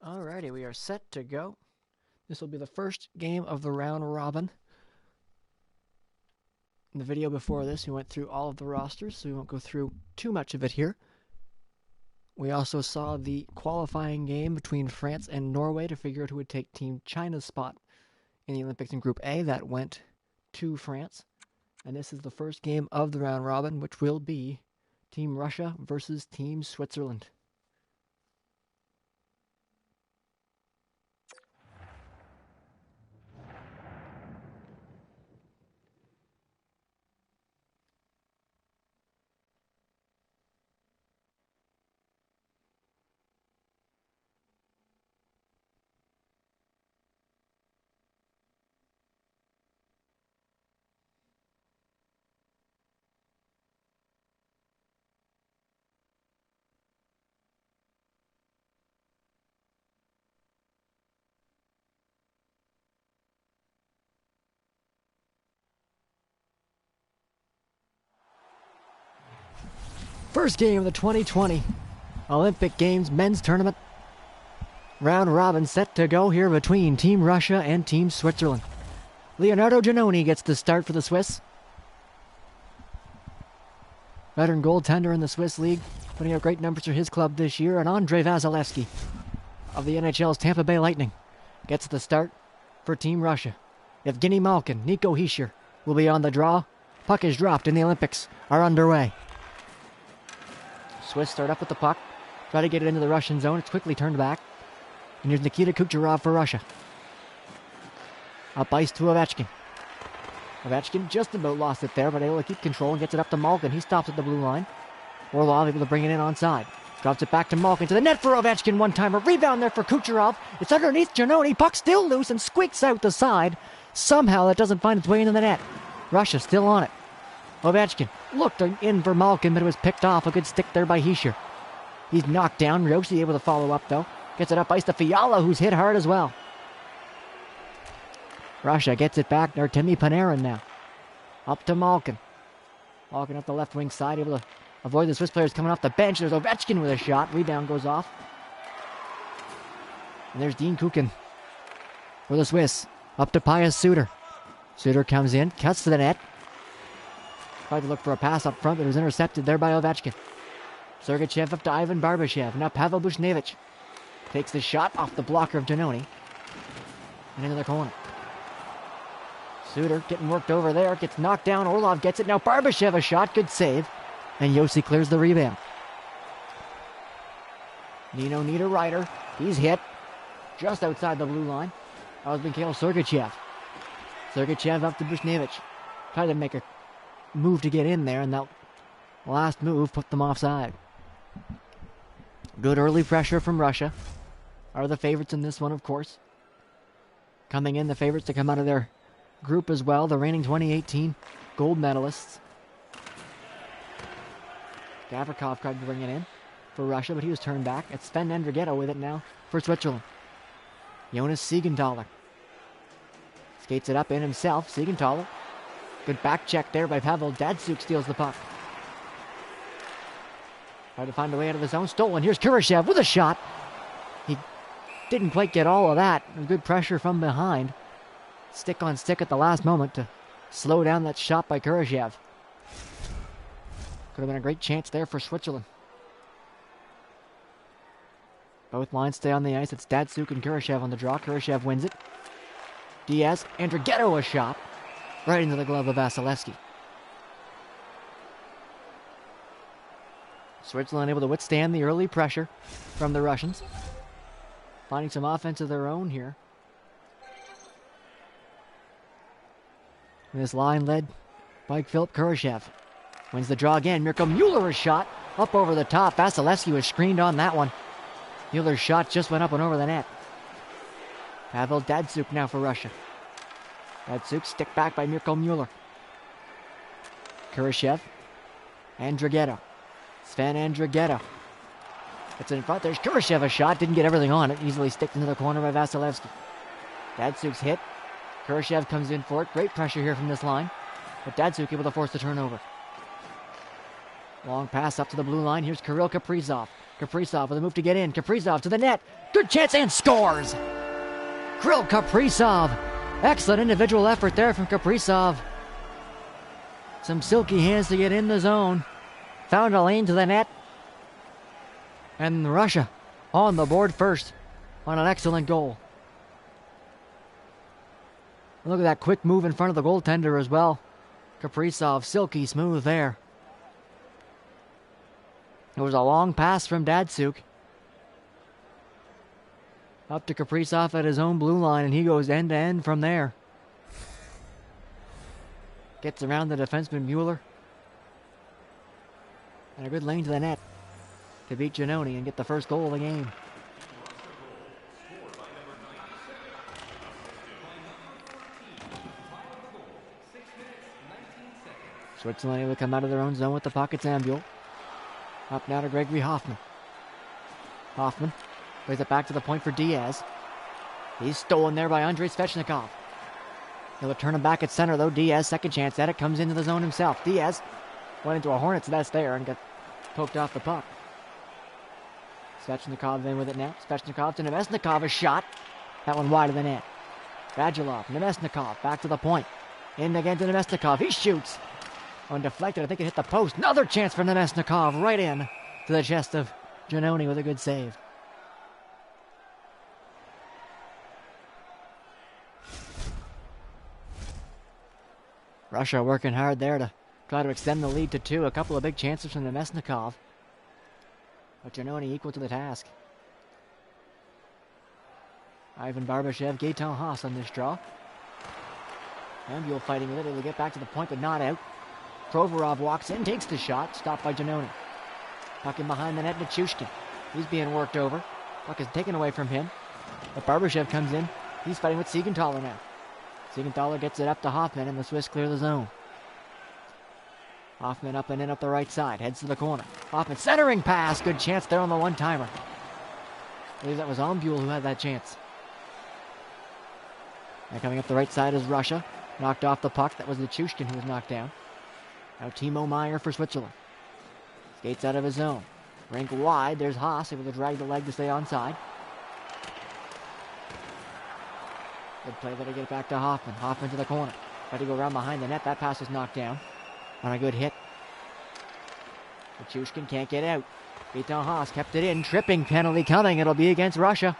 Alrighty, we are set to go. This will be the first game of the round robin. In the video before this, we went through all of the rosters, so we won't go through too much of it here. We also saw the qualifying game between France and Norway to figure out who would take Team China's spot in the Olympics in Group A. That went to France. And this is the first game of the round robin, which will be Team Russia versus Team Switzerland. First game of the 2020 Olympic Games men's tournament. Round robin set to go here between Team Russia and Team Switzerland. Leonardo Giannoni gets the start for the Swiss. Veteran goaltender in the Swiss League, putting out great numbers for his club this year. And Andrei Vasilevsky of the NHL's Tampa Bay Lightning gets the start for Team Russia. Evgeny Malkin, Nico Hischier will be on the draw. Puck is dropped and the Olympics are underway. Swiss start up with the puck. Try to get it into the Russian zone. It's quickly turned back. And here's Nikita Kucherov for Russia. Up ice to Ovechkin. Ovechkin just about lost it there, but able to keep control and gets it up to Malkin. He stops at the blue line. Orlov able to bring it in onside. Drops it back to Malkin to the net for Ovechkin. One-timer. Rebound there for Kucherov. It's underneath Giannoni. Puck still loose and squeaks out the side. Somehow that doesn't find its way into the net. Russia still on it. Ovechkin looked in for Malkin, but it was picked off. A good stick there by Hischier. He's knocked down. Rossi able to follow up, though. Gets it up ice to Fiala, who's hit hard as well. Russia gets it back. Artemi Panarin now. Up to Malkin. Malkin up the left wing side, able to avoid the Swiss players coming off the bench. There's Ovechkin with a shot. Rebound goes off. And there's Dean Kukin for the Swiss. Up to Pius Suter. Suter comes in, cuts to the net. Tried to look for a pass up front, but it was intercepted there by Ovechkin. Sergachev up to Ivan Barbashev. Now Pavel Buchnevich takes the shot off the blocker of Giannoni and into the corner. Suter getting worked over there. Gets knocked down. Orlov gets it. Now Barbashev a shot. Good save. And Yossi clears the rebound. Nino Niederreiter. He's hit just outside the blue line. That was Mikhail Sergachev. Sergachev up to Buchnevich. Tried to make a move to get in there, and that last move put them offside. Good early pressure from Russia. Are the favorites in this one, of course. Coming in, the favorites to come out of their group as well, the reigning 2018 gold medalists. Gavrikov tried to bring it in for Russia, but he was turned back. It's Sven Andrighetto with it now for Switzerland. Jonas Siegenthaler skates it up in himself. Siegenthaler. Good back check there by Pavel Datsuk, steals the puck. Tried to find a way out of the zone. Stolen. Here's Kurashev with a shot. He didn't quite get all of that. Good pressure from behind. Stick on stick at the last moment to slow down that shot by Kurashev. Could have been a great chance there for Switzerland. Both lines stay on the ice. It's Datsuk and Kurashev on the draw. Kurashev wins it. Diaz, Andrighetto a shot. Right into the glove of Vasilevsky. Switzerland able to withstand the early pressure from the Russians. Finding some offense of their own here. And this line led by Philip Kurashev. Wins the draw again. Mirko Mueller a shot up over the top. Vasilevsky was screened on that one. Mueller's shot just went up and over the net. Pavel Datsuk now for Russia. Datsuk stick back by Mirko Mueller. Kurashev. Andrighetto. Sven Andrighetto. It's in front. There's Kurashev a shot. Didn't get everything on it. Easily sticked into the corner by Vasilevsky. Datsuk's hit. Kurashev comes in for it. Great pressure here from this line. But Datsuk able to force the turnover. Long pass up to the blue line. Here's Kirill Kaprizov. Kaprizov with a move to get in. Kaprizov to the net. Good chance and scores! Kirill Kaprizov. Excellent individual effort there from Kaprizov. Some silky hands to get in the zone. Found a lane to the net. And Russia on the board first on an excellent goal. Look at that quick move in front of the goaltender as well. Kaprizov, silky smooth there. It was a long pass from Datsuk. Up to Kaprizov at his own blue line, and he goes end to end from there. Gets around the defenseman Mueller. And a good lane to the net to beat Giannoni and get the first goal of the game. Switzerland able to come out of their own zone with the puck. It's Ambul. Up now to Gregory Hoffman. Hoffman plays it back to the point for Diaz. He's stolen there by Andrei Svechnikov. He'll turn him back at center though. Diaz, second chance at it, comes into the zone himself. Diaz went into a Hornets nest there and got poked off the puck. Svechnikov in with it now. Svechnikov to Nemesnikov, a shot. That one wide of the net. Radulov, Nemesnikov, back to the point. In again to Nemesnikov. He shoots. On deflected, I think it hit the post. Another chance for Nemesnikov, right in to the chest of Giannoni with a good save. Russia working hard there to try to extend the lead to 2. A couple of big chances from Nemesnikov. But Giannoni equal to the task. Ivan Barbashev, Gaetan Haas on this draw. Ambul fighting with it. It'll get back to the point, but not out. Provorov walks in, takes the shot, stopped by Giannoni. Puck in behind the net to Chushkin. He's being worked over. Puck is taken away from him. But Barbashev comes in. He's fighting with Siegenthaler now. Siegenthaler gets it up to Hoffman, and the Swiss clear the zone. Hoffman up and in up the right side. Heads to the corner. Hoffman centering pass. Good chance there on the one-timer. I believe that was Ambul who had that chance. And coming up the right side is Russia. Knocked off the puck. That was the Chushkin who was knocked down. Now Timo Meier for Switzerland. Skates out of his zone. Rink wide. There's Haas able to drag the leg to stay onside. Good play there to get it back to Hoffman. Hoffman to the corner. Tried to go around behind the net. That pass was knocked down on a good hit. But Chushkin can't get out. Gaetan Haas kept it in. Tripping penalty coming. It'll be against Russia.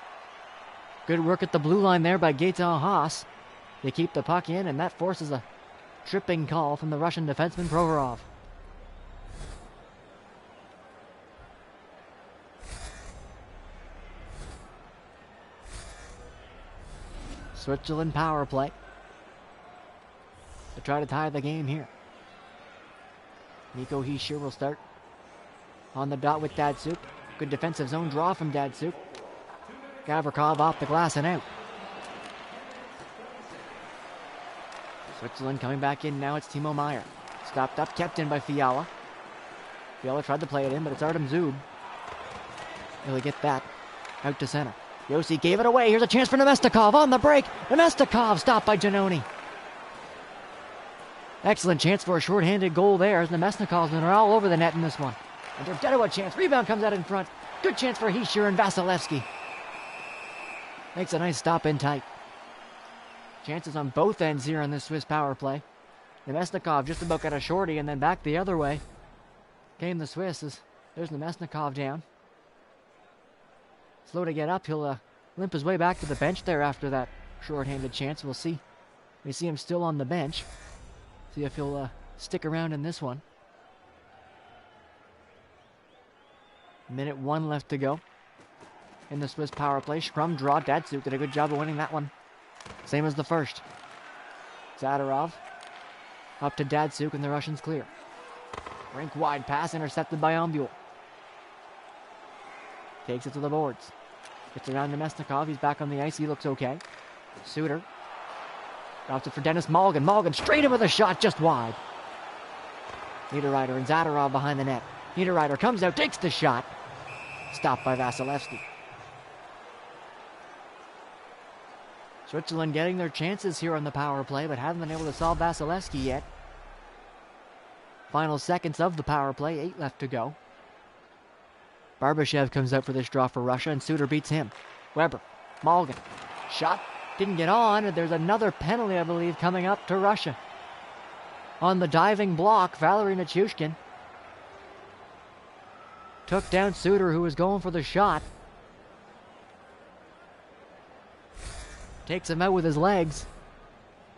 Good work at the blue line there by Gaetan Haas. They keep the puck in, and that forces a tripping call from the Russian defenseman Provorov. Switzerland power play to try to tie the game here. Nico Hischier will start on the dot with Datsuk. Good defensive zone draw from Datsuk. Gavrikov off the glass and out. Switzerland coming back in now. It's Timo Meier. Stopped up, kept in by Fiala. Fiala tried to play it in, but it's Artem Zub. He'll get that out to center. Yossi gave it away. Here's a chance for Nemesnikov on the break. Nemesnikov stopped by Giannoni. Excellent chance for a short-handed goal there as Nemesnikov's been all over the net in this one. And Derdetto a chance. Rebound comes out in front. Good chance for Hischier and Vasilevsky. Makes a nice stop in tight. Chances on both ends here on this Swiss power play. Nemesnikov just about got a shorty and then back the other way. Came the Swiss. There's Nemesnikov down. Slow to get up. He'll limp his way back to the bench there after that short-handed chance. We'll see. We see him still on the bench. See if he'll stick around in this one. Minute 1 left to go in the Swiss power play. Scrum draw. Datsuk did a good job of winning that one. Same as the first. Zadorov up to Datsuk, and the Russians clear. Rink wide pass intercepted by Ambul. Takes it to the boards. Gets around Nemesnikov. He's back on the ice. He looks okay. Suter drops it for Dennis Mulligan. Mulligan straight in with a shot just wide. Niederreiter and Zadorov behind the net. Niederreiter comes out, takes the shot. Stopped by Vasilevsky. Switzerland getting their chances here on the power play, but haven't been able to solve Vasilevsky yet. Final seconds of the power play, 8 left to go. Barbashev comes out for this draw for Russia, and Suter beats him. Weber, Malgin, shot, didn't get on, and there's another penalty, I believe, coming up to Russia. On the diving block, Valery Nichushkin took down Suter, who was going for the shot. Takes him out with his legs.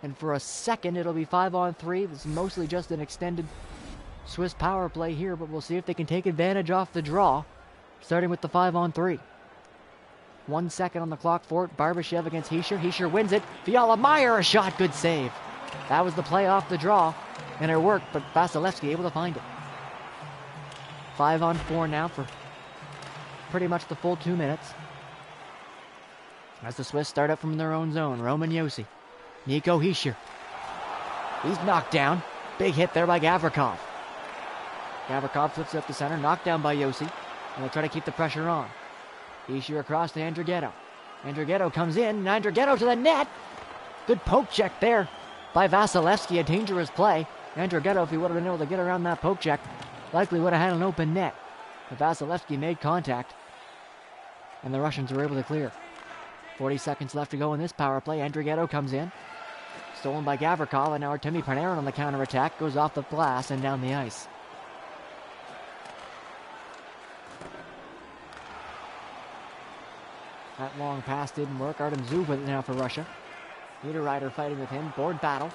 And for a second, it'll be 5-on-3. This is mostly just an extended Swiss power play here, but we'll see if they can take advantage off the draw, starting with the 5-on-3. 1 second on the clock for it. Barbashev against Hischier. Hischier wins it. Fiala Meyer, a shot. Good save. That was the play off the draw, and it worked, but Vasilevsky able to find it. 5-on-4 now for pretty much the full 2 minutes. As the Swiss start up from their own zone. Roman Josi. Nico Hischier. He's knocked down. Big hit there by Gavrikov. Gavrikov flips it up to center. Knocked down by Josi. And they'll try to keep the pressure on. Hischier across to Andrighetto. Andrighetto comes in. Andrighetto to the net. Good poke check there by Vasilevsky. A dangerous play. Andrighetto, if he would have been able to get around that poke check, likely would have had an open net. But Vasilevsky made contact, and the Russians were able to clear. 40 seconds left to go in this power play. Andrighetto comes in. Stolen by Gavrikov, and now Artemi Panarin on the counterattack. Goes off the glass and down the ice. That long pass didn't work. Artem Zub with it now for Russia. Niederreiter fighting with him. Board battle.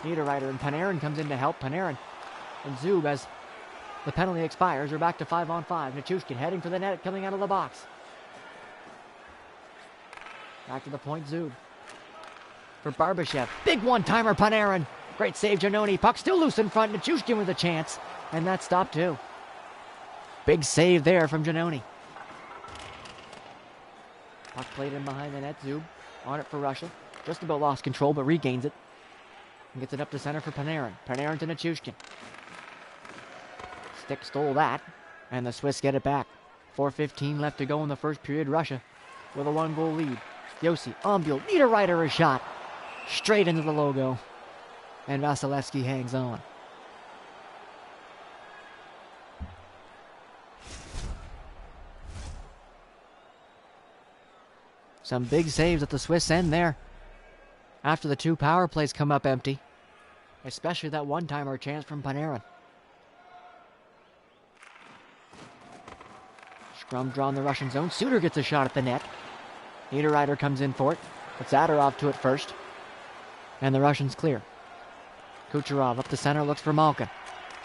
Niederreiter and Panarin comes in to help. Panarin and Zub, as the penalty expires, are back to 5-on-5. Nichushkin heading for the net, coming out of the box. Back to the point, Zub. For Barbashev. Big one-timer, Panarin. Great save, Giannoni. Puck still loose in front. Nichushkin with a chance. And that stopped too. Big save there from Giannoni. Puck played in behind the net. Zub on it for Russia. Just about lost control, but regains it. And gets it up to center for Panarin. Panarin to Nichushkin. Stick stole that. And the Swiss get it back. 4:15 left to go in the first period. Russia with a 1-goal lead. Josi, Ombiel, Niederreiter a shot. Straight into the logo. And Vasilevsky hangs on. Some big saves at the Swiss end there. After the 2 power plays come up empty. Especially that one-timer chance from Panarin. Scrum draw in the Russian zone. Suter gets a shot at the net. Niederreiter comes in for it. But Zadorov to it first. And the Russians clear. Kucherov up the center, looks for Malkin.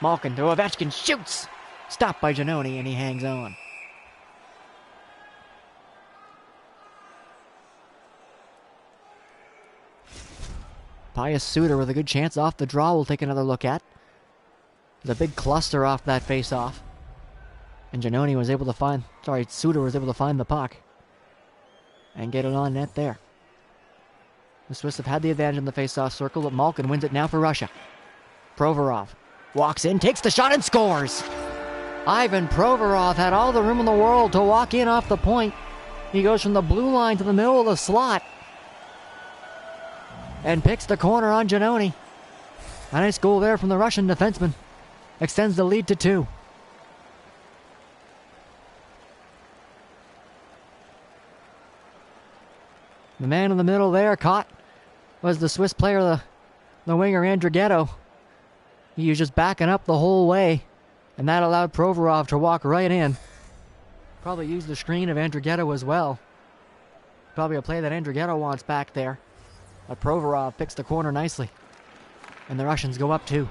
Malkin to Ovechkin, shoots! Stopped by Giannoni, and he hangs on. Pius Suter with a good chance off the draw we'll take another look at. There's a big cluster off that face-off. And Giannoni was able to find... Suter was able to find the puck. And get it on net there. The Swiss have had the advantage in the face-off circle, but Malkin wins it now for Russia. Provorov walks in, takes the shot, and scores! Ivan Provorov had all the room in the world to walk in off the point. He goes from the blue line to the middle of the slot. And picks the corner on Giannoni. A nice goal there from the Russian defenseman. Extends the lead to 2. The man in the middle there caught was the Swiss player, the winger Andrighetto. He was just backing up the whole way, and that allowed Provorov to walk right in. Probably used the screen of Andrighetto as well. Probably a play that Andrighetto wants back there. But Provorov picks the corner nicely. And the Russians go up 2.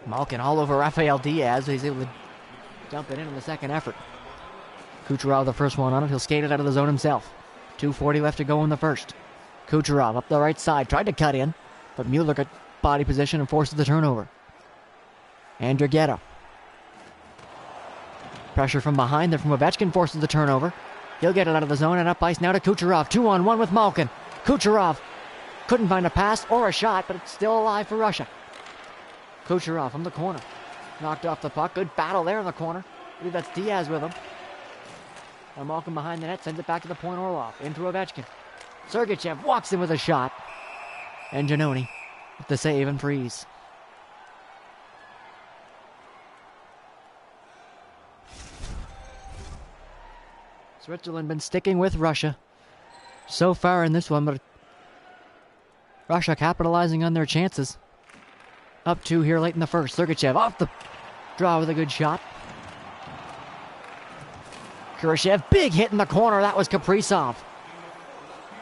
Malkin all over Rafael Diaz. He's able to dump it in the second effort. Kucherov the first one on it. He'll skate it out of the zone himself. 2:40 left to go in the first. Kucherov up the right side. Tried to cut in, but Mueller got body position and forces the turnover. Andrighetto. Pressure from behind there from Ovechkin forces the turnover. He'll get it out of the zone and up ice now to Kucherov. 2-on-1 with Malkin. Kucherov couldn't find a pass or a shot, but it's still alive for Russia. Kucherov from the corner. Knocked off the puck. Good battle there in the corner. I believe that's Diaz with him. And Malkin behind the net sends it back to the point Orlov. Into Ovechkin. Sergachev walks in with a shot. And Giannoni with the save and freeze. Switzerland been sticking with Russia so far in this one, but Russia capitalizing on their chances. Up 2 here late in the first. Sergachev off the draw with a good shot. Kurashev, big hit in the corner. That was Kaprizov.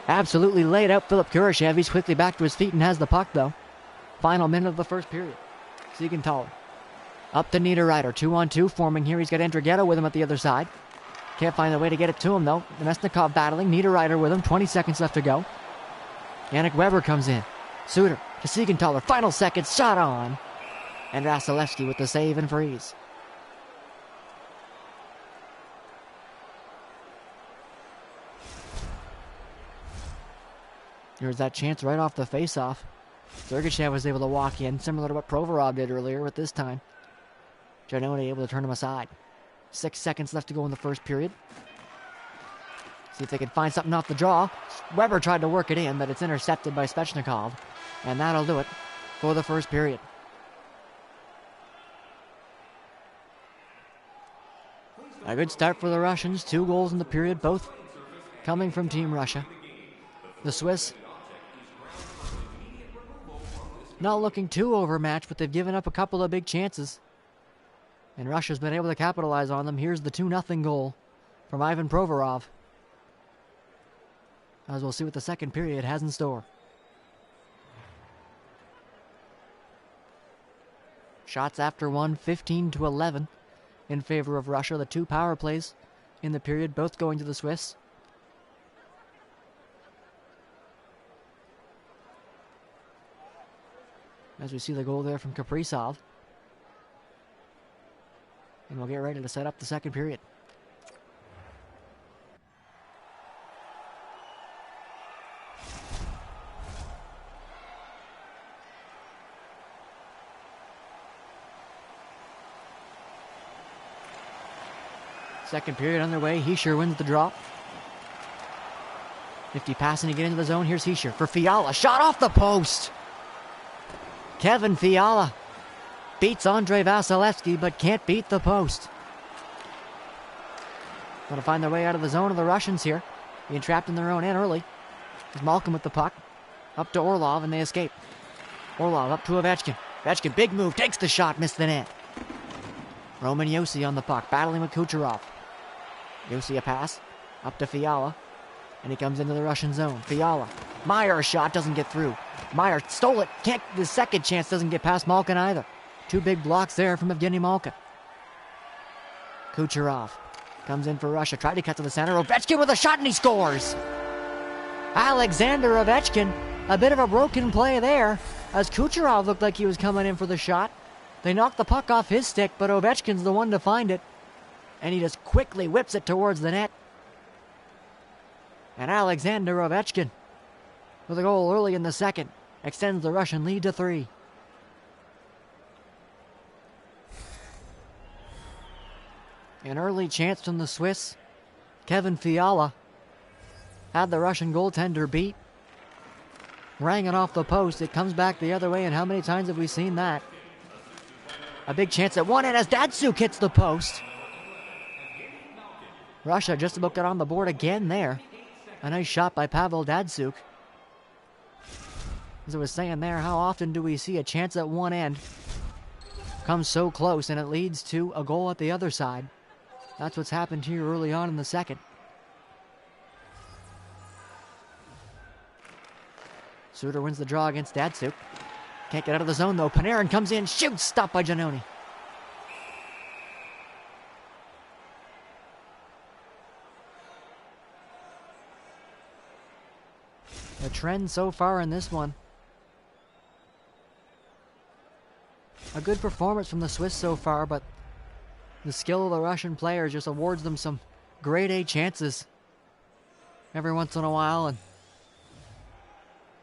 Absolutely laid out Philip Kurashev. He's quickly back to his feet and has the puck, though. Final minute of the first period. Siegenthaler up to Niederreiter. 2-on-2 forming here. He's got Andrighetto with him at the other side. Can't find a way to get it to him, though. Nemesnikov battling. Niederreiter with him. 20 seconds left to go. Yannick Weber comes in. Suter to Siegenthaler. Final seconds. Shot on. And Vasilevsky with the save and freeze. Here's that chance right off the face-off. Sergachev was able to walk in, similar to what Provorov did earlier, but this time Giannone able to turn him aside. 6 seconds left to go in the first period. See if they can find something off the draw. Weber tried to work it in, but it's intercepted by Svechnikov. And that'll do it for the first period. A good start for the Russians. 2 goals in the period, both coming from Team Russia. The Swiss not looking too overmatched, but they've given up a couple of big chances. And Russia's been able to capitalize on them. Here's the 2-0 goal from Ivan Provorov. As we'll see what the second period has in store. Shots after one, 15-11 in favor of Russia. The 2 power plays in the period, both going to the Swiss. As we see the goal there from Kaprizov. And we'll get ready to set up the second period. Second period underway. Hischier wins the draw. 50 passing to get into the zone. Here's Hischier for Fiala. Shot off the post. Kevin Fiala beats Andrei Vasilevsky, but can't beat the post. Going to find their way out of the zone of the Russians here. Being trapped in their own end early. There's Malkin with the puck. Up to Orlov, and they escape. Orlov up to Ovechkin. Ovechkin, big move, takes the shot, missed the net. Roman Josi on the puck, battling with Kucherov. Josi a pass, up to Fiala. And he comes into the Russian zone. Fiala. Meyer shot, doesn't get through. Meyer stole it. The second chance doesn't get past Malkin either. 2 big blocks there from Evgeny Malkin. Kucherov comes in for Russia. Tried to cut to the center. Ovechkin with a shot and he scores. Alexander Ovechkin. A bit of a broken play there as Kucherov looked like he was coming in for the shot. They knocked the puck off his stick, but Ovechkin's the one to find it. And he just quickly whips it towards the net. And Alexander Ovechkin, with a goal early in the second, extends the Russian lead to 3. An early chance from the Swiss. Kevin Fiala had the Russian goaltender beat. Rang it off the post. It comes back the other way, and how many times have we seen that? A big chance at one end as Datsuk hits the post. Russia just about got on the board again there. A nice shot by Pavel Datsuk. As I was saying there, how often do we see a chance at one end come so close and it leads to a goal at the other side? That's what's happened here early on in the second. Suter wins the draw against Datsuk. Can't get out of the zone though. Panarin comes in, shoots, stopped by Giannone. The trend so far in this one. A good performance from the Swiss so far, but the skill of the Russian players just awards them some grade A chances every once in a while, and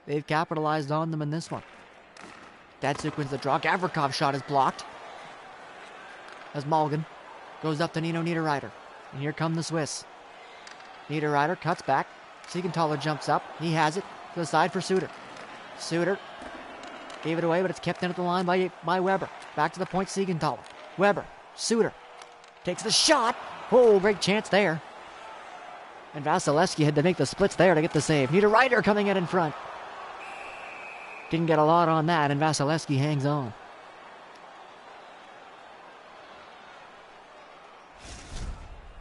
they've capitalized on them in this one. Datsuk wins the draw. Gavrikov's shot is blocked as Malgin goes up to Nino Niederreiter. And here come the Swiss. Niederreiter cuts back. Siegenthaler jumps up. He has it to the side for Suter. Suter gave it away, but it's kept in at the line by Weber. Back to the point, Siegenthaler. Weber. Suter takes the shot. Oh, great chance there. And Vasilevsky had to make the splits there to get the save. Niederreiter coming in front. Didn't get a lot on that, and Vasilevsky hangs on.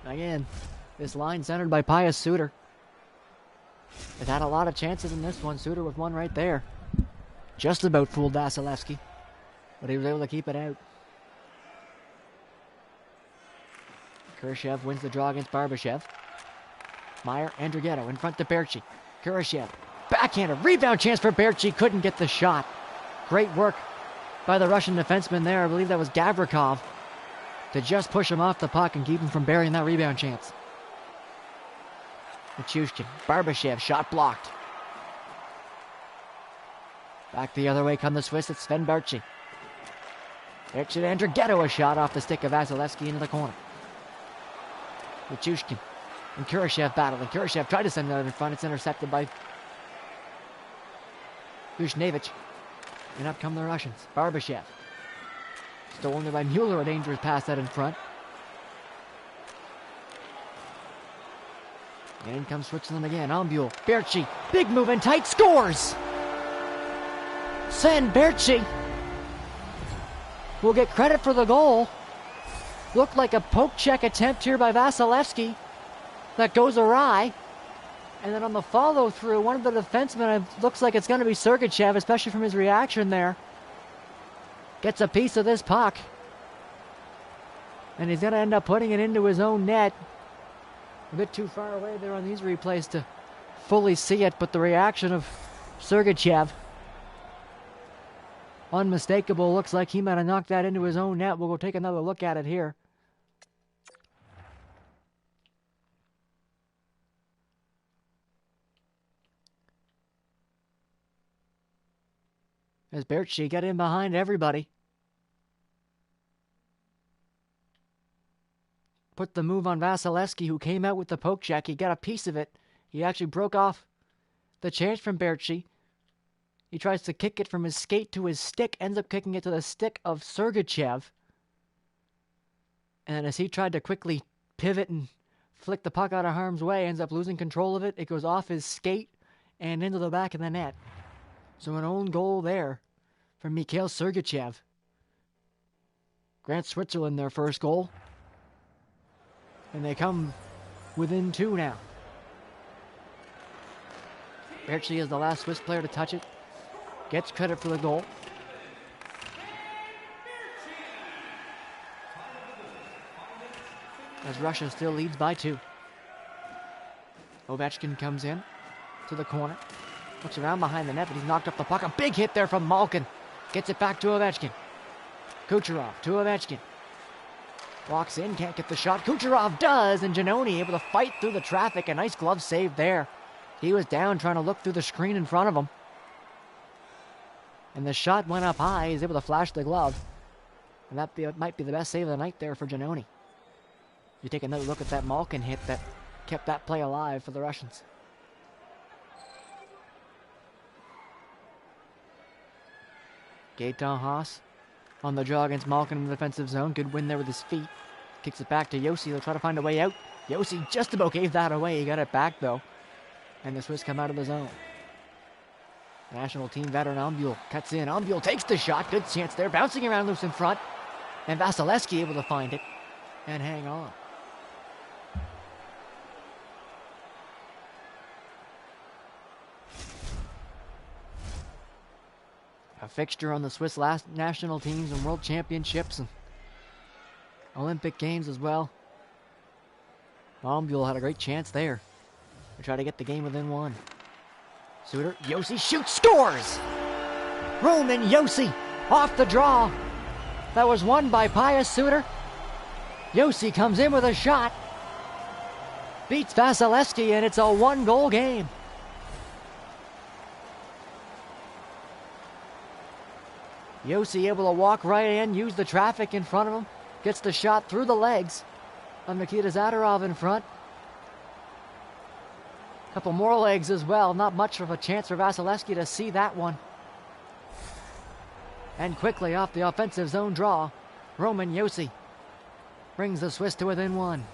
Again, this line centered by Pius Suter. Has had a lot of chances in this one. Suter with one right there. Just about fooled Vasilevsky, but he was able to keep it out. Kurashev wins the draw against Barbashev. Meyer, Andrighetto in front to Berchi. Kurashev, backhanded, rebound chance for Berchi, couldn't get the shot. Great work by the Russian defenseman there. I believe that was Gavrikov to just push him off the puck and keep him from burying that rebound chance. Nichushkin, Barbashev, shot blocked. Back the other way come the Swiss, it's Sven Berchi. Berchi and Andrighetto, a shot off the stick of Vasilevsky into the corner. Nichushkin and Kurashev battling. Kurashev tried to send it out in front. It's intercepted by Bushnevich. And up come the Russians. Barbashev. Stolen there by Mueller. A dangerous pass out in front. And in comes Switzerland again. Ombul. Berchi. Big move and tight. Scores! Sven Berchi will get credit for the goal. Looked like a poke check attempt here by Vasilevsky that goes awry. And then on the follow through, one of the defensemen, looks like it's going to be Sergachev, especially from his reaction there. Gets a piece of this puck. And he's going to end up putting it into his own net. A bit too far away there on these replays to fully see it, but the reaction of Sergachev, unmistakable. Looks like he might have knocked that into his own net. We'll go take another look at it here. As Berchi got in behind everybody. Put the move on Vasilevsky, who came out with the poke check. He got a piece of it. He actually broke off the chance from Berchi. He tries to kick it from his skate to his stick, ends up kicking it to the stick of Sergachev. And as he tried to quickly pivot and flick the puck out of harm's way, ends up losing control of it. It goes off his skate and into the back of the net. So an own goal there from Mikhail Sergachev. Grants Switzerland their first goal. And they come within two now. Berchi is the last Swiss player to touch it. Gets credit for the goal. As Russia still leads by 2. Ovechkin comes in to the corner. Looks around behind the net, but he's knocked up the puck. A big hit there from Malkin. Gets it back to Ovechkin. Kucherov to Ovechkin. Walks in, can't get the shot. Kucherov does, and Giannoni able to fight through the traffic. A nice glove save there. He was down trying to look through the screen in front of him. And the shot went up high. He's able to flash the glove. And that might be the best save of the night there for Giannoni. You take another look at that Malkin hit that kept that play alive for the Russians. Gaetan Haas on the draw against Malkin in the defensive zone. Good win there with his feet. Kicks it back to Yossi. They'll try to find a way out. Yossi just about gave that away. He got it back though. And the Swiss come out of the zone. National team veteran Ombul cuts in. Ombul takes the shot. Good chance there. Bouncing around loose in front. And Vasilevsky able to find it and hang on. A fixture on the Swiss last national teams and world championships and Olympic games as well. Ombul had a great chance there to try to get the game within 1. Suter, Yossi shoots, scores! Roman Yossi off the draw. That was won by Pius Suter. Yossi comes in with a shot. Beats Vasilevsky, and it's a 1-goal game. Yossi able to walk right in, use the traffic in front of him. Gets the shot through the legs of Nikita Zadorov in front. Couple more legs as well. Not much of a chance for Vasilevsky to see that one. And quickly off the offensive zone draw, Roman Yossi brings the Swiss to within 1.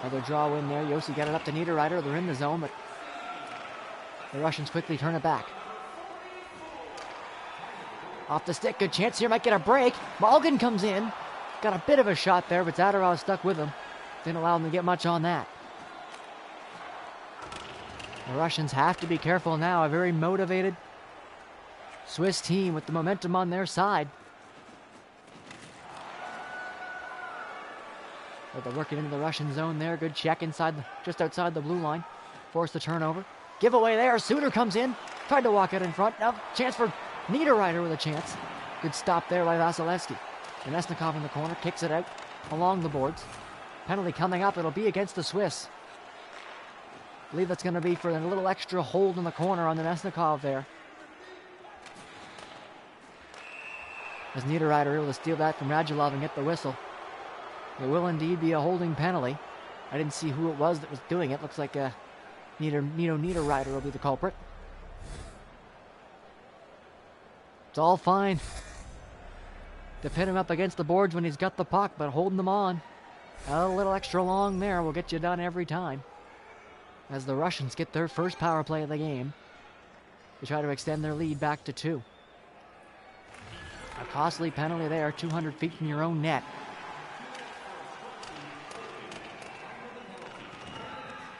Another draw win there. Yossi got it up to Niederreiter. They're in the zone, but the Russians quickly turn it back. Off the stick, good chance here, might get a break. Malgin comes in. Got a bit of a shot there, but Zadorov stuck with him. Didn't allow him to get much on that. The Russians have to be careful now. A very motivated Swiss team with the momentum on their side. But they're working into the Russian zone there. Good check inside, just outside the blue line. Forced the turnover. Giveaway there. Suter comes in. Tried to walk out in front. Now chance for Niederreiter with a chance. Good stop there by Vasilevsky. Nemesnikov in the corner. Kicks it out along the boards. Penalty coming up. It'll be against the Swiss. I believe that's going to be for a little extra hold in the corner on Nemesnikov there. As Niederreiter able to steal that from Radulov and get the whistle. It will indeed be a holding penalty. I didn't see who it was that was doing it. Looks like Niederreiter will be the culprit. It's all fine to pin him up against the boards when he's got the puck, but holding them on a little extra long there will get you done every time. As the Russians get their first power play of the game, they try to extend their lead back to 2. A costly penalty there, 200 feet from your own net.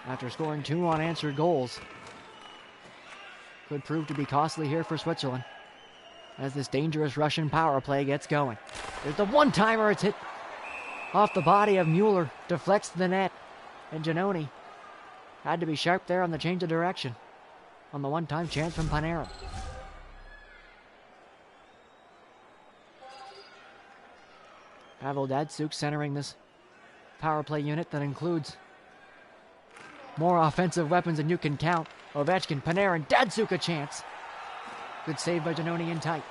After scoring 2 unanswered goals. Could prove to be costly here for Switzerland as this dangerous Russian power play gets going. There's the one-timer. It's hit off the body of Mueller. Deflects to the net. And Giannoni had to be sharp there on the change of direction on the one-time chance from Panarin. Pavel Datsyuk centering this power play unit that includes more offensive weapons than you can count. Ovechkin, Panarin, Datsyuk a chance. Good save by Giannoni in tight.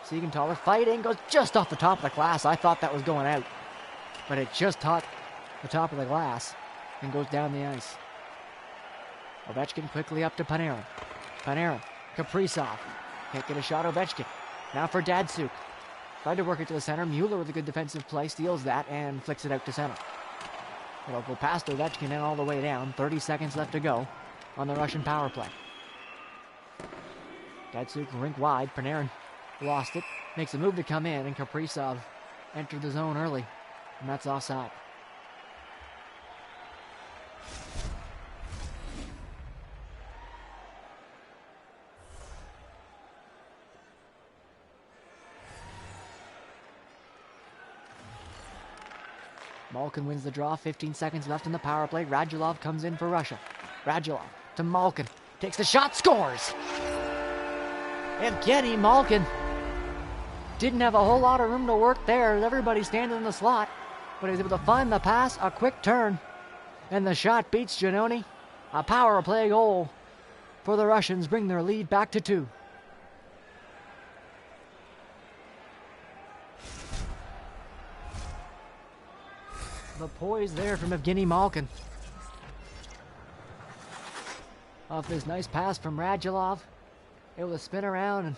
Siegenthaler fighting, goes just off the top of the glass. I thought that was going out, but it just caught the top of the glass and goes down the ice. Ovechkin quickly up to Panarin. Panarin, Kaprizov. Can't get a shot, Ovechkin. Now for Datsyuk. Tried to work it to the center. Mueller with a good defensive play, steals that and flicks it out to center. It'll go past Ovechkin and all the way down. 30 seconds left to go on the Russian power play. Datsyuk rink wide. Panarin lost it. Makes a move to come in, and Kaprizov entered the zone early, and that's offside. Malkin wins the draw. 15 seconds left in the power play. Radulov comes in for Russia. Radulov to Malkin. Takes the shot, scores! Evgeny Malkin didn't have a whole lot of room to work there. Everybody standing in the slot. But he was able to find the pass, a quick turn, and the shot beats Giannoni. A power play goal for the Russians. Bring their lead back to 2. The poise there from Evgeny Malkin. Off this nice pass from Radulov. Able to spin around and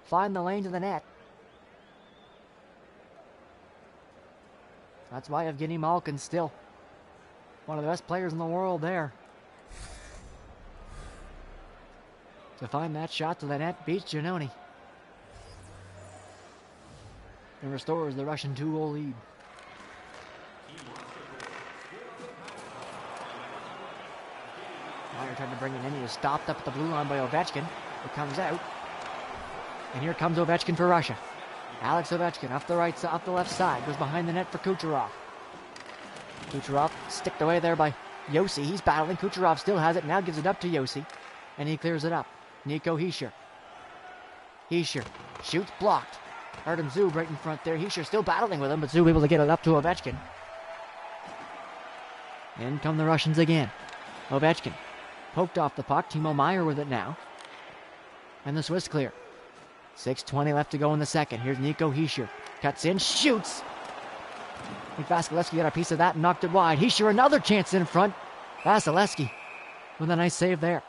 find the lane to the net. That's why Evgeny Malkin's still one of the best players in the world there. To find that shot to the net beats Giannoni. And restores the Russian 2-goal lead. Now you're trying to bring it in. He is stopped up at the blue line by Ovechkin. It comes out. And here comes Ovechkin for Russia. Alex Ovechkin off the right side, off the left side. Goes behind the net for Kucherov. Kucherov sticked away there by Yossi. He's battling. Kucherov still has it. Now gives it up to Yossi. And he clears it up. Nico Hischier. Hischier shoots, blocked. Artem Zub right in front there. Hischier still battling with him, but Zub able to get it up to Ovechkin. In come the Russians again. Ovechkin poked off the puck. Timo Meier with it now. And the Swiss clear. 6:20 left to go in the second. Here's Nico Hischier. Cuts in, shoots. I think Vasilevsky got a piece of that and knocked it wide. Hischier another chance in front. Vasilevsky with a nice save there.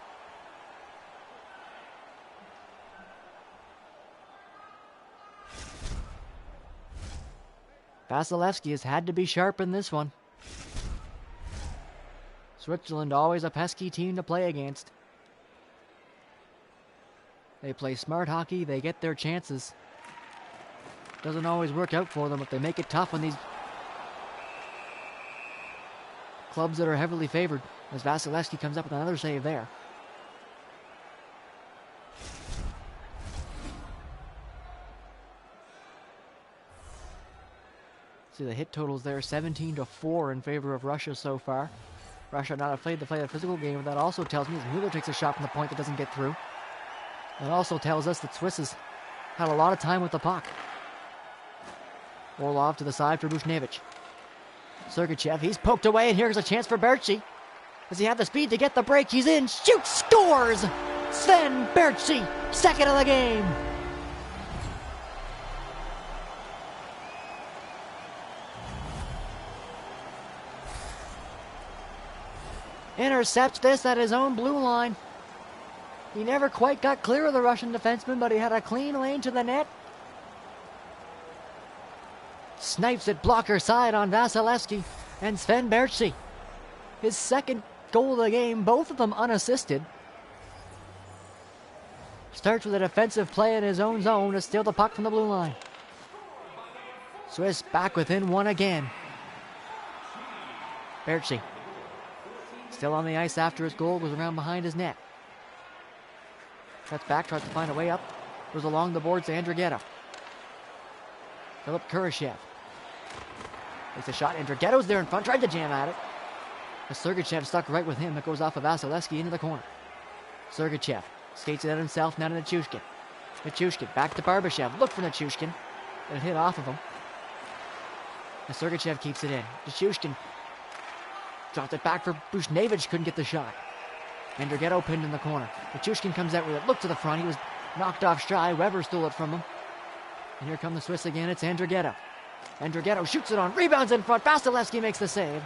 Vasilevsky has had to be sharp in this one. Switzerland, always a pesky team to play against. They play smart hockey, they get their chances. Doesn't always work out for them, but they make it tough on these clubs that are heavily favored, as Vasilevsky comes up with another save there. See the hit totals there, 17-4 in favor of Russia so far. Russia not afraid to play a physical game, but that also tells me as Mueller takes a shot from the point that doesn't get through. It also tells us that Swiss has had a lot of time with the puck. Orlov to the side for Buchnevich. Sergachev, he's poked away, and here's a chance for Berchi. Does he have the speed to get the break? He's in, shoots, scores! Sven Berchi, second of the game. Intercepts this at his own blue line. He never quite got clear of the Russian defenseman, but he had a clean lane to the net. Snipes it blocker side on Vasilevsky, and Sven Berchi, his second goal of the game, both of them unassisted. Starts with a defensive play in his own zone to steal the puck from the blue line. Swiss back within one again. Berchi, still on the ice after his goal, goes around behind his net. Cuts back, tries to find a way up. Goes along the boards to Andrighetto. Philip Kurashev. Takes a shot. Andrighetto's there in front, tried to jam at it. But Sergachev stuck right with him. It goes off of Vasilevsky into the corner. Sergachev skates it out himself, now to Nichushkin. Nichushkin back to Barbashev. Look for Nichushkin. It hit off of him. And Sergachev keeps it in. Nichushkin dropped it back for Buchnevich. Couldn't get the shot. Andrighetto pinned in the corner. Nichushkin comes out with it. Look to the front. He was knocked off stride. Weber stole it from him. And here come the Swiss again. It's Andrighetto. Andrighetto shoots it on. Rebounds in front. Vasilevsky makes the save.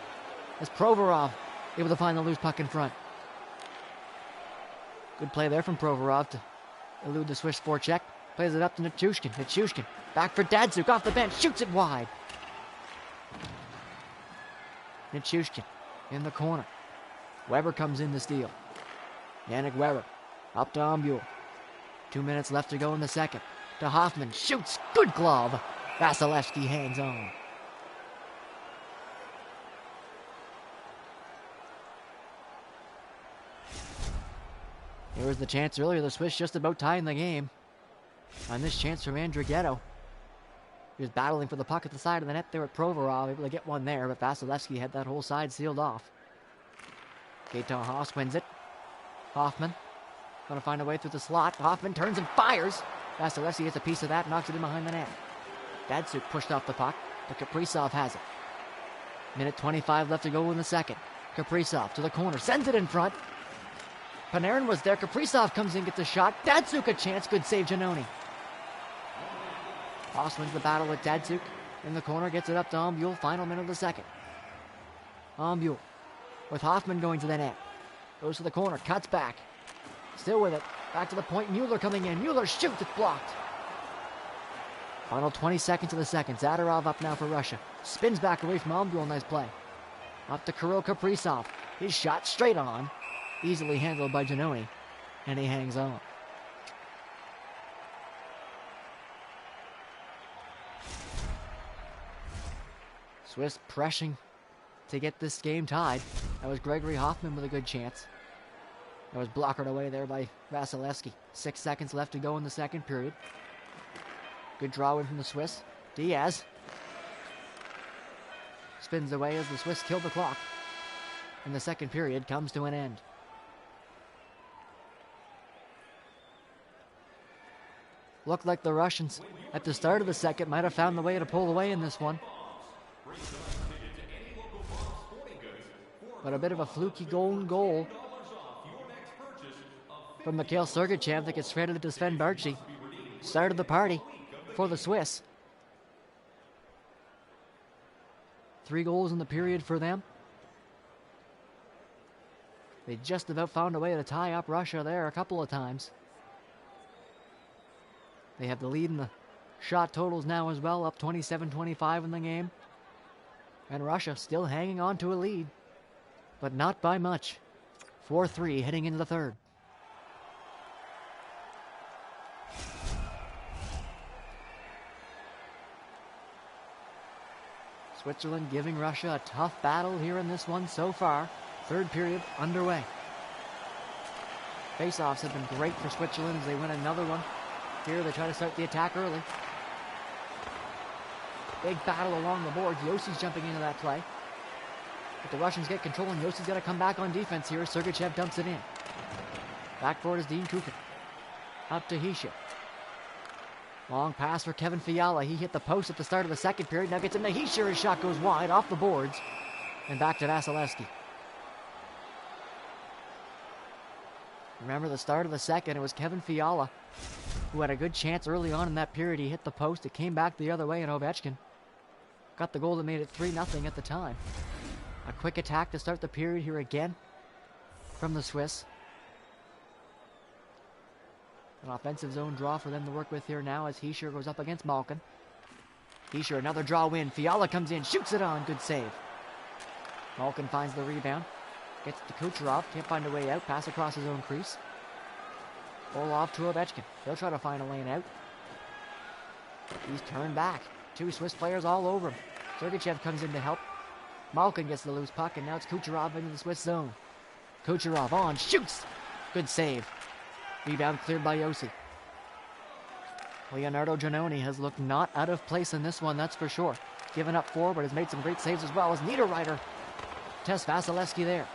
As Provorov able to find the loose puck in front. Good play there from Provorov to elude the Swiss forecheck. Plays it up to Nichushkin. Nichushkin back for Datsuk off the bench. Shoots it wide. Nichushkin in the corner. Weber comes in to steal. Yannick Weber up to Ombule. 2 minutes left to go in the second. To Hoffman. Shoots. Good glove. Vasilevsky hangs on. Here was the chance earlier. The Swiss just about tying the game. On this chance from Andrighetto. He was battling for the puck at the side of the net there at Provorov. Able to get one there, but Vasilevsky had that whole side sealed off. Gaetan Haas wins it. Hoffman going to find a way through the slot. Hoffman turns and fires. Vasilevsky gets a piece of that, knocks it in behind the net. Datsuk pushed off the puck, but Kaprizov has it. Minute 25 left to go in the second. Kaprizov to the corner, sends it in front. Panarin was there. Kaprizov comes in, gets a shot. Datsuk a chance. Good save, Giannoni. Haas wins the battle with Datsuk. In the corner, gets it up to Ombule. Final minute of the second. Ombule with Hoffman going to the net. Goes to the corner, cuts back. Still with it. Back to the point. Mueller coming in. Mueller shoots. It's blocked. Final 20 seconds of the second. Zadorov up now for Russia. Spins back away from Ombule. Nice play. Up to Kirill Kaprizov. His shot straight on. Easily handled by Giannoni. And he hangs on. Swiss pressing to get this game tied. That was Gregory Hoffman with a good chance. That was blockered away there by Vasilevsky. 6 seconds left to go in the second period. Good draw in from the Swiss. Diaz spins away as the Swiss kill the clock. And the second period comes to an end. Looked like the Russians at the start of the second might have found the way to pull away in this one. But a bit of a fluky goal from Mikhail Sergachev that gets credited to Sven Berchi. Started the party for the Swiss. 3 goals in the period for them. They just about found a way to tie up Russia there a couple of times. They have the lead in the shot totals now as well, up 27-25 in the game. And Russia still hanging on to a lead. but not by much. 4-3 heading into the third. Switzerland giving Russia a tough battle here in this one so far. Third period underway. Faceoffs have been great for Switzerland as they win another one. Here they try to start the attack early. Big battle along the boards. Yossi's jumping into that play. But the Russians get control, and Yossi's got to come back on defense here. Sergachev dumps it in. Back forward is Dean Kukin. Up to Hischier. Long pass for Kevin Fiala. He hit the post at the start of the second period. Now gets into Hischier. His shot goes wide off the boards. And back to Vasilevsky. Remember the start of the second, it was Kevin Fiala who had a good chance early on in that period. He hit the post. It came back the other way, and Ovechkin got the goal that made it 3-0 at the time. A quick attack to start the period here again from the Swiss. An offensive zone draw for them to work with here now as Hischier goes up against Malkin. Hischier, another draw win. Fiala comes in, shoots it on. Good save. Malkin finds the rebound. Gets to Kucherov. Can't find a way out. Pass across his own crease. Orlov to Ovechkin. They'll try to find a lane out. He's turned back. Two Swiss players all over him. Sergachev comes in to help. Malkin gets the loose puck, and now it's Kucherov into the Swiss zone. Kucherov on, shoots! Good save. Rebound cleared by Josi. Leonardo Giannoni has looked not out of place in this one, that's for sure. Given up 4, but has made some great saves as well as Niederreiter tests Vasilevsky there.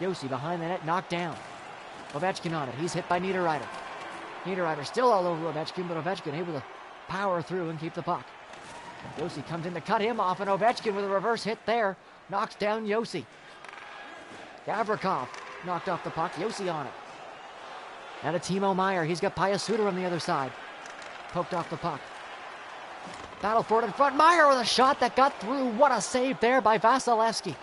Josi behind the net, knocked down. Ovechkin on it. He's hit by Niederreiter. Niederreiter still all over Ovechkin, but Ovechkin able to power through and keep the puck. Josi comes in to cut him off, and Ovechkin with a reverse hit there knocks down Josi. Gavrikov knocked off the puck. Josi on it. Now to Timo Meier. He's got Pius Suter on the other side. Poked off the puck. Battle for it in front. Meier with a shot that got through. What a save there by Vasilevsky.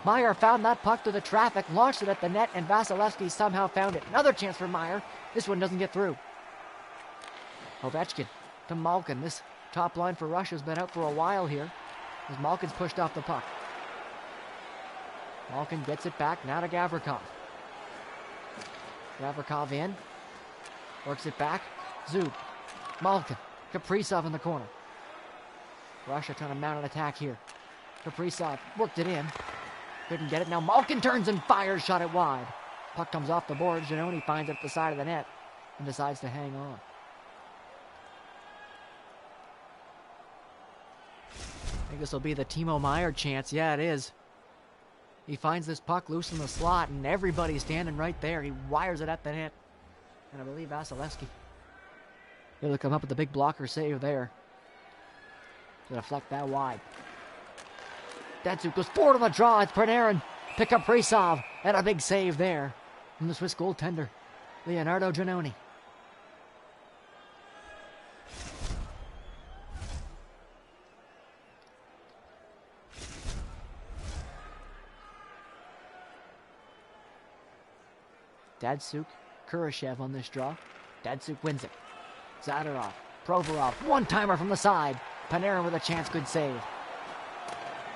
Meier found that puck to the traffic, launched it at the net, and Vasilevsky somehow found it. Another chance for Meier. This one doesn't get through. Ovechkin to Malkin. This top line for Russia's been out for a while here as Malkin's pushed off the puck. Malkin gets it back, now to Gavrikov. Gavrikov in. Works it back. Zub. Malkin. Kaprizov in the corner. Russia trying to mount an attack here. Kaprizov worked it in. Couldn't get it. Now Malkin turns and fires. Shot it wide. Puck comes off the board. Giannoni finds it at the side of the net and decides to hang on. I think this will be the Timo Meier chance. Yeah, it is. He finds this puck loose in the slot, and everybody's standing right there. He wires it at the net. And I believe Vasilevsky able to come up with the big blocker save there to deflect that wide. Datsuk goes forward on the draw. It's Panarin. Pick up Kaprizov. And a big save there from the Swiss goaltender, Leonardo Giannoni. Datsuk, Kurashev on this draw. Datsuk wins it. Zadorov, Provorov, one-timer from the side. Panarin with a chance, good save.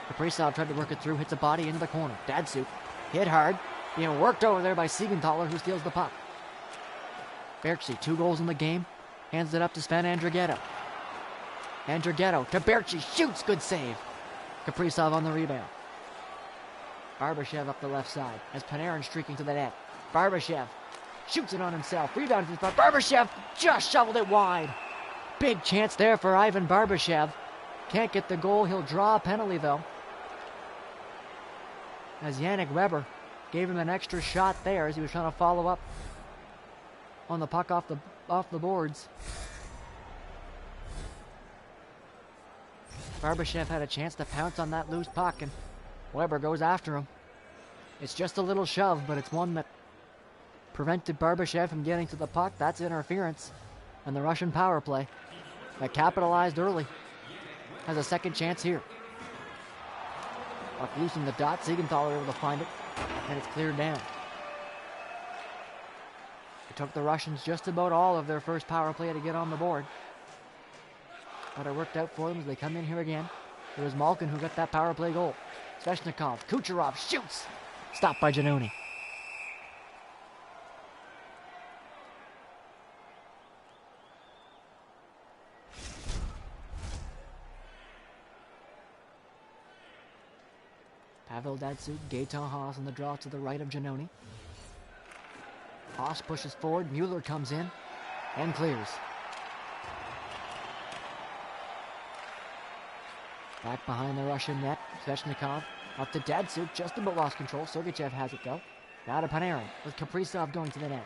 Kaprizov tried to work it through, hits a body into the corner. Datsuk hit hard, being worked over there by Siegenthaler, who steals the puck. Berchi, 2 goals in the game, hands it up to Sven Andrighetto. Andrighetto to Berchi, shoots, good save. Kaprizov on the rebound. Barbashev up the left side as Panarin streaking to the net. Barbashev shoots it on himself. Rebound from front. Barbashev just shoveled it wide. Big chance there for Ivan Barbashev. Can't get the goal. He'll draw a penalty, though, as Yannick Weber gave him an extra shot there as he was trying to follow up on the puck off the boards. Barbashev had a chance to pounce on that loose puck, and Weber goes after him. It's just a little shove, but it's one that prevented Barbashev from getting to the puck. That's interference. And the Russian power play that capitalized early has a second chance here. Puck loose in the dot. Siegenthaler able to find it, and it's cleared down. It took the Russians just about all of their first power play to get on the board, but it worked out for them as they come in here again. It was Malkin who got that power play goal. Svechnikov, Kucherov shoots. Stopped by Giannoni. Pavel Datsyuk, Gaetan Haas on the draw to the right of Giannoni. Haas pushes forward, Mueller comes in and clears. Back behind the Russian net, Svechnikov up to Datsyuk, just about lost control. Sergachev has it though. Now to Panarin, with Kaprizov going to the net.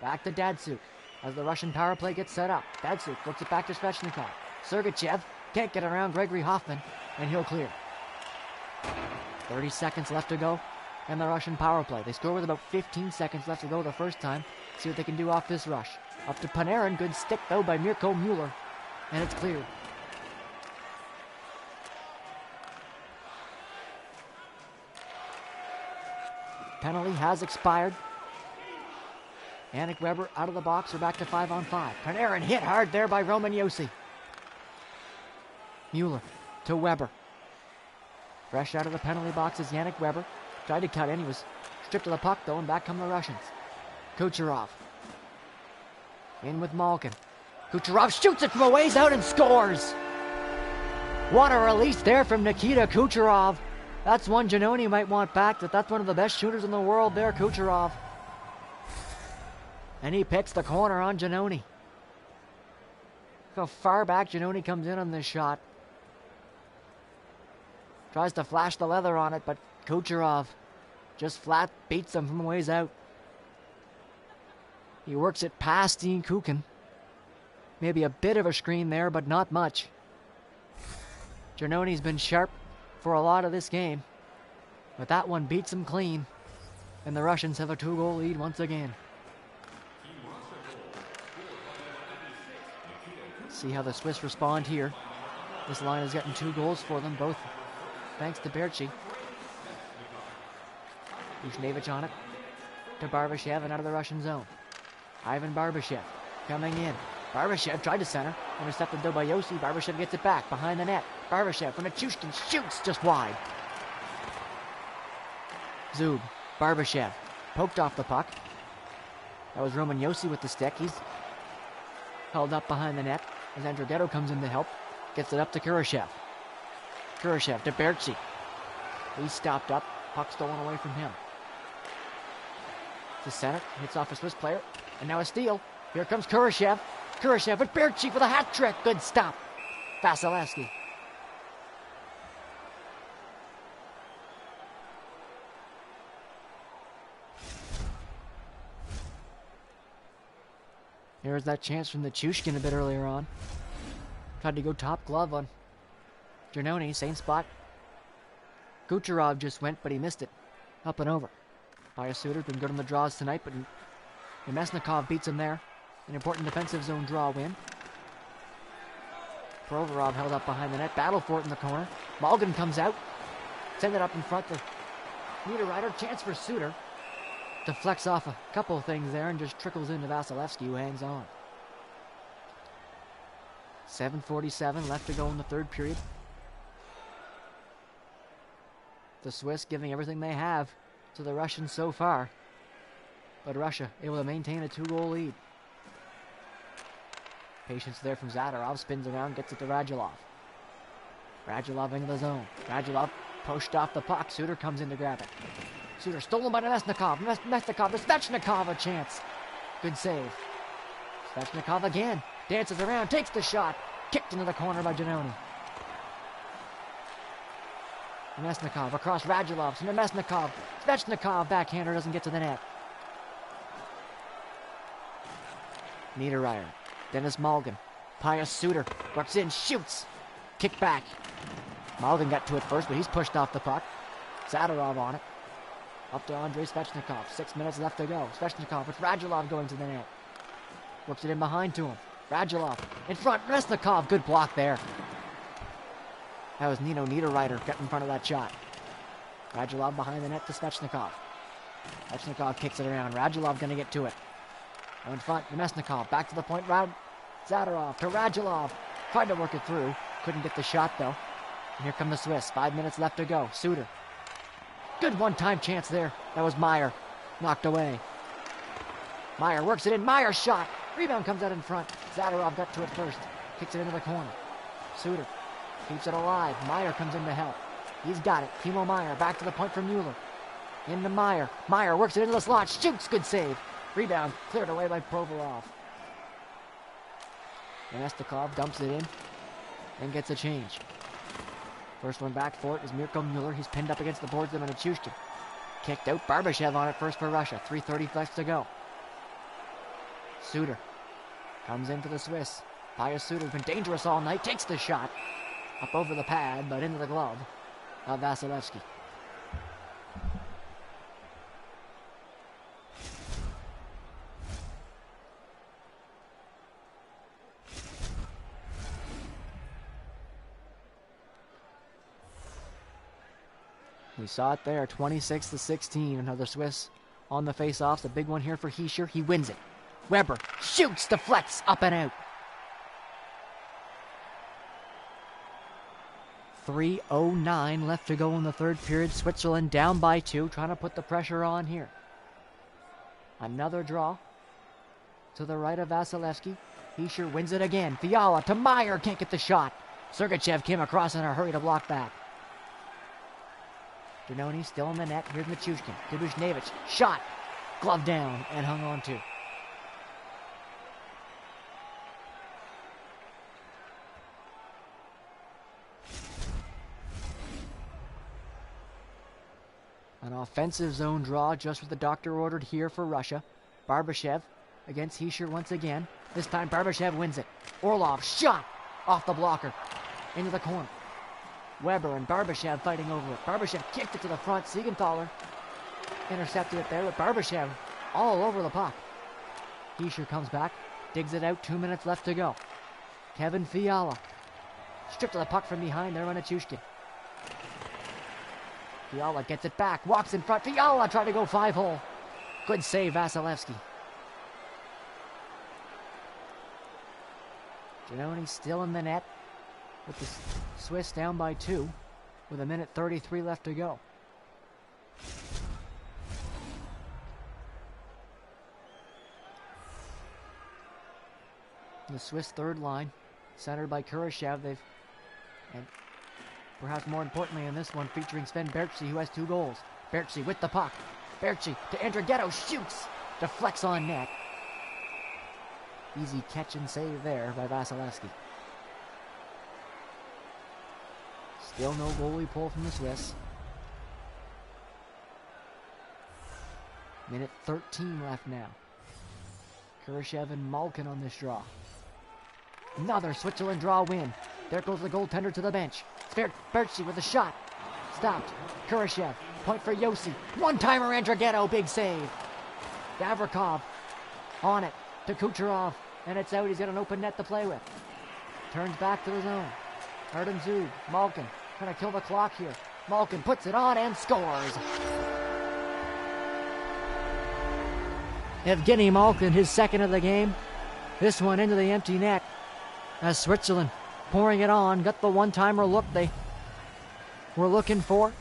Back to Datsyuk as the Russian power play gets set up. Datsyuk works it back to Svechnikov. Sergachev can't get around Gregory Hoffman, and he'll clear. 30 seconds left to go, and the Russian power play. They score with about 15 seconds left to go the first time. See what they can do off this rush. Up to Panarin, good stick though by Mirko Mueller, and it's cleared. Penalty has expired. Yannick Weber out of the box. We're back to 5-on-5. Panarin hit hard there by Roman Josi. Mueller to Weber. Fresh out of the penalty box is Yannick Weber. Tried to cut in. He was stripped of the puck though, and back come the Russians. Kucherov. In with Malkin. Kucherov shoots it from a ways out and scores. What a release there from Nikita Kucherov. That's one Giannoni might want back. That's one of the best shooters in the world there, Kucherov. And he picks the corner on Giannoni. Look how far back Giannoni comes in on this shot. Tries to flash the leather on it, but Kucherov just flat beats him from a ways out. He works it past Dean Kukin. Maybe a bit of a screen there, but not much. Giannoni's been sharp for a lot of this game, but that one beats him clean, and the Russians have a 2-goal lead once again. See how the Swiss respond here. This line is getting 2 goals for them, both thanks to Berchi. Bushnevich on it to Barbashev and out of the Russian zone. Ivan Barbashev coming in. Barbashev tried to center, intercepted though by Josi. Barbashev gets it back behind the net. Barbashev from Nichushkin shoots just wide. Zub, Barbashev poked off the puck. That was Roman Josi with the stick. He's held up behind the net as Andrighetto comes in to help. Gets it up to Kurashev. Kurashev to Berchi. He's stopped up. Puck stolen away from him. To center, hits off a Swiss player, and now a steal. Here comes Kurashev. Kurashev with Berchi for the hat trick. Good stop. Vasilevsky. Here's that chance from the Chushkin a bit earlier on. Tried to go top glove on Giannoni, same spot. Kucherov just went, but he missed it. Up and over. Suter's been good on the draws tonight, but Mesnikov beats him there. An important defensive zone draw win. Provorov held up behind the net. Battle for it in the corner. Malgin comes out. Send it up in front to Niederreiter. Chance for Suter. Deflects off a couple of things there and just trickles into Vasilevsky, who hangs on. 7:47 left to go in the third period. The Swiss giving everything they have to the Russians so far. But Russia able to maintain a 2-goal lead. Patience there from Zadorov. Spins around, gets it to Radulov. Radulov into the zone. Radulov pushed off the puck. Suter comes in to grab it. Suter stolen by Mesnikov. Mesnikov to Svechnikov, a chance. Good save. Svechnikov again. Dances around, takes the shot. Kicked into the corner by Giannoni. Mesnikov across Radulov. To Mesnikov. Svechnikov, backhander, doesn't get to the net. Niederreiter. Dennis Malgin. Pius Suter. Works in, shoots. Kick back. Malgin got to it first, but he's pushed off the puck. Zadorov on it. Up to Andrei Svechnikov. 6 minutes left to go. Svechnikov with Radulov going to the net. Works it in behind to him. Radulov in front. Mesnikov. Good block there. That was Nino Niederreiter getting in front of that shot. Radulov behind the net to Svechnikov. Svechnikov kicks it around. Radulov going to get to it. Now in front, Mesnikov. Back to the point. Zadorov to Radulov. Tried to work it through. Couldn't get the shot though. And here come the Swiss. 5 minutes left to go. Suter. Good one-time chance there. That was Meyer. Knocked away. Meyer works it in. Meyer shot. Rebound comes out in front. Zadorov got to it first. Kicks it into the corner. Suter keeps it alive. Meyer comes in to help. He's got it. Timo Meyer back to the point from Mueller. Into Meyer. Meyer works it into the slot. Shoots. Good save. Rebound cleared away by Provorov. And Estakov dumps it in and gets a change. First one back for it is Mirko Mueller. He's pinned up against the boards of Manichushkin. Kicked out. Barbashev on it first for Russia. 3:30 left to go. Suter comes in for the Swiss. Pius Suter's been dangerous all night. Takes the shot. Up over the pad, but into the glove of Vasilevsky. We saw it there, 26-16. Another Swiss on the face-offs. A big one here for Hischier. He wins it. Weber shoots, deflects, up and out. 3:09 left to go in the third period. Switzerland down by 2, trying to put the pressure on here. Another draw to the right of Vasilevsky. Hischier wins it again. Fiala to Meyer, can't get the shot. Sergachev came across in a hurry to block back. Janoni still in the net. Here's Machushkin. Dubushnevich. Shot. Glove down and hung on to. An offensive zone draw, just what the doctor ordered here for Russia. Barbashev against Hischier once again. This time Barbashev wins it. Orlov shot off the blocker into the corner. Weber and Barbashev fighting over it. Barbashev kicked it to the front. Siegenthaler intercepted it there, but Barbashev all over the puck. Hischier comes back, digs it out. 2 minutes left to go. Kevin Fiala stripped of the puck from behind there on Nichushkin. Fiala gets it back, walks in front. Fiala trying to go 5-hole. Good save, Vasilevsky. Janoni still in the net with the Swiss down by 2 with 1:33 left to go. The Swiss third line, centered by Kurashev, and perhaps more importantly in this one, featuring Sven Berchi, who has 2 goals. Berchi with the puck. Berchi to Andrighetto, shoots, deflects on net. Easy catch and save there by Vasilevsky. Still no goalie pull from the Swiss. 1:13 left now. Kurashev and Malkin on this draw. Another Switzerland draw win. There goes the goaltender to the bench. Berchi with a shot. Stopped. Kurashev. Point for Yossi. One-timer Andrighetto. Big save. Gavrikov on it to Kucherov. And it's out. He's got an open net to play with. Turns back to the zone. Artem Zub. Malkin trying to kill the clock here. Malkin puts it on and scores. Evgeny Malkin, his second of the game. This one into the empty net. As Switzerland pouring it on, got the one-timer look they were looking for.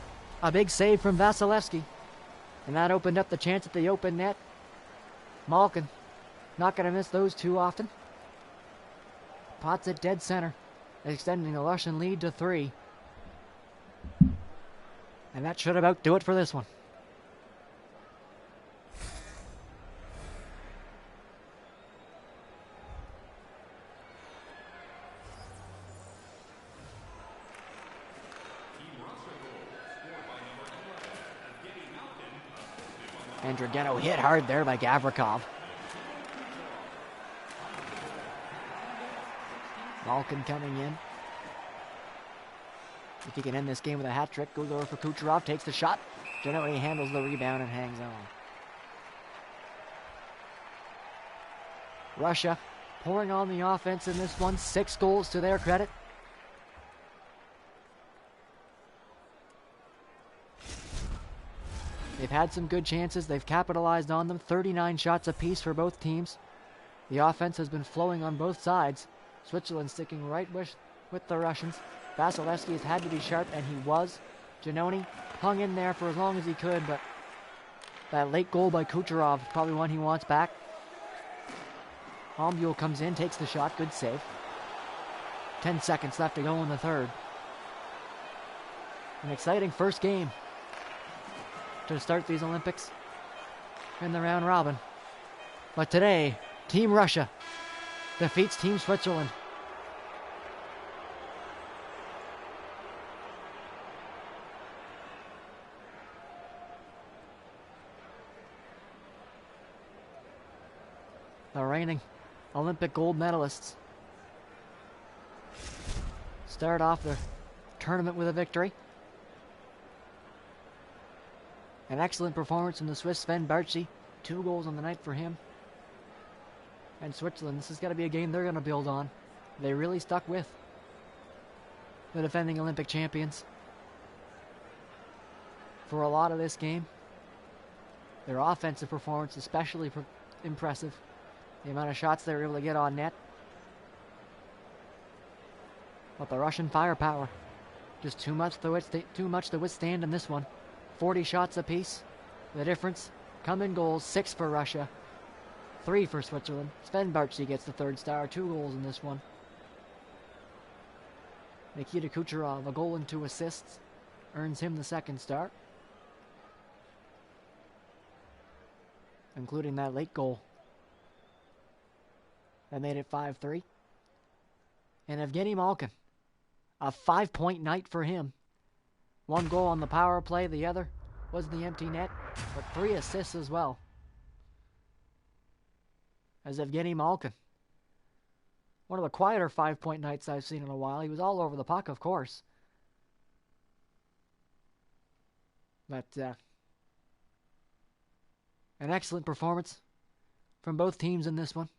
A big save from Vasilevsky. And that opened up the chance at the open net. Malkin not going to miss those too often. Pots at dead center, extending the Russian lead to 3. And that should about do it for this one. Andrighetto hit hard there by Gavrikov. Malkin coming in. If he can end this game with a hat trick, goes over for Kucherov, takes the shot. Janoni handles the rebound and hangs on. Russia pouring on the offense in this one. 6 goals to their credit. They've had some good chances. They've capitalized on them. 39 shots apiece for both teams. The offense has been flowing on both sides. Switzerland sticking right with the Russians. Vasilevsky has had to be sharp, and he was. Giannone hung in there for as long as he could, but that late goal by Kucherov is probably one he wants back. Holmbuhl comes in, takes the shot, good save. 10 seconds left to go in the third. An exciting first game to start these Olympics in the round robin. But today, Team Russia defeats Team Switzerland. The reigning Olympic gold medalists start off their tournament with a victory. An excellent performance from the Swiss Sven Bartzy. 2 goals on the night for him. And Switzerland, this has got to be a game they're going to build on. They really stuck with the defending Olympic champions for a lot of this game. Their offensive performance especially impressive. The amount of shots they were able to get on net. But the Russian firepower, just too much to withstand in this one. 40 shots apiece. The difference, come in goals, 6 for Russia, 3 for Switzerland. Sven Bartzy gets the 3rd star, 2 goals in this one. Nikita Kucherov, a goal and 2 assists, earns him the 2nd star, including that late goal that made it 5-3. And Evgeny Malkin, a 5-point night for him. 1 goal on the power play, the other was the empty net, but 3 assists as well. As Evgeny Malkin, one of the quieter 5-point nights I've seen in a while. He was all over the puck, of course. But an excellent performance from both teams in this one.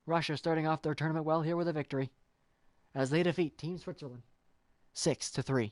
Russia starting off their tournament well here with a victory as they defeat Team Switzerland 6-3.